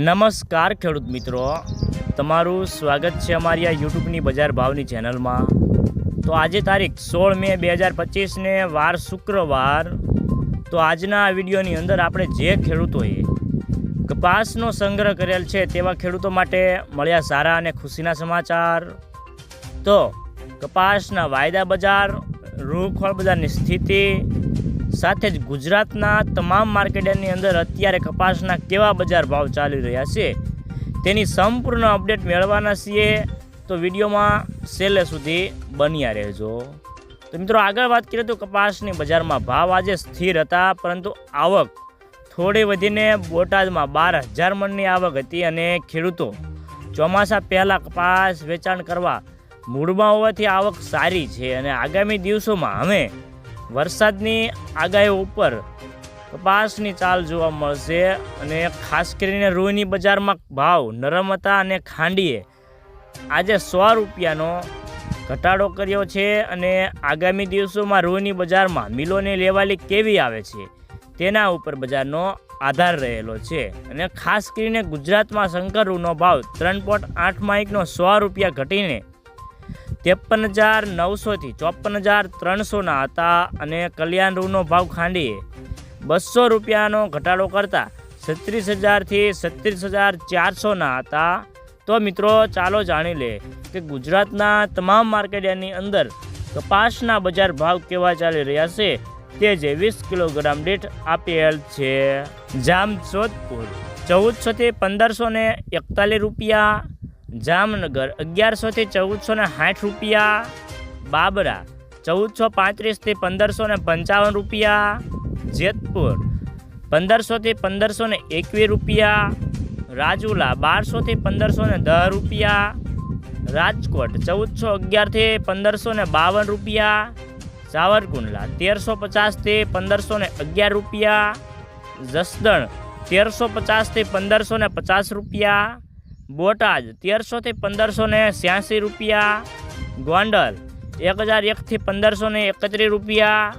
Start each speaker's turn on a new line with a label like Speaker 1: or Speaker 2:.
Speaker 1: નમસ્કાર ખેડૂત મિત્રો, તમારું સ્વાગત છે અમારી આ યુટ્યુબની બજાર ભાવની ચેનલમાં। તો આજે તારીખ 16 મે 2025 વાર શુક્રવાર। તો આજના આ વિડીયોની અંદર આપણે જે ખેડૂતોએ કપાસનો સંગ્રહ કરેલ છે તેવા ખેડૂતો માટે મળ્યા સારા અને ખુશીના સમાચાર। તો કપાસના વાયદા બજાર, રૂખોળ બજારની સ્થિતિ સાથે જ ગુજરાતના તમામ માર્કેટની અંદર અત્યારે કપાસના કેવા બજાર ભાવ ચાલી રહ્યા છે તેની સંપૂર્ણ અપડેટ મેળવવાના છીએ। તો વિડીયોમાં છેલ્લે સુધી બન્યા રહેજો। તો મિત્રો, આગળ વાત કરીએ તો કપાસની બજારમાં ભાવ આજે સ્થિર હતા, પરંતુ આવક થોડી વધીને બોટાદમાં 12,000 મણની આવક હતી અને ખેડૂતો ચોમાસા પહેલાં કપાસ વેચાણ કરવા મૂડમાં હોવાથી આવક સારી છે અને આગામી દિવસોમાં હવે વરસાદની આગાહી ઉપર કપાસની ચાલ જોવા મળશે અને ખાસ કરીને રૂની બજારમાં ભાવ નરમ હતા અને ખાંડીએ આજે 100 રૂપિયાનો ઘટાડો કર્યો છે અને આગામી દિવસોમાં રૂની બજારમાં મિલોની લેવાલી કેવી આવે છે તેના ઉપર બજારનો આધાર રહેલો છે। અને ખાસ કરીને ગુજરાતમાં શંકર રૂનો ભાવ 3.8 માઇકનો 100 રૂપિયા ઘટીને 53,900 થી 54,300 હતા અને કલ્યાણ રૂનો ભાવ ખાંડીએ 200 રૂપિયાનો ઘટાડો કરતા 36,000 થી 37,400 હતા। તો મિત્રો, ચાલો જાણી લે કે ગુજરાતના તમામ માર્કેટની અંદર કપાસના બજાર ભાવ કેવા ચાલી રહ્યા છે તે જે 20 કિલોગ્રામ દીઠ આપેલ છે। જામજોધપુર 1400 થી 1541 રૂપિયા, જામનગર 1100 થી 1460 રૂપિયા, બાબરા 1435 થી 1555 રૂપિયા, જેતપુર 1500 થી 1521 રૂપિયા, રાજુલા 1200 થી 1510 રૂપિયા, રાજકોટ 1411 થી 1552 રૂપિયા, સાવરકુંડલા 1350 થી 1511 રૂપિયા, જસદણ 1350 થી 1550 રૂપિયા, બોટાદ 1300 થી 1586 રૂપિયા, ગોંડલ 1001 થી 1531 રૂપિયા,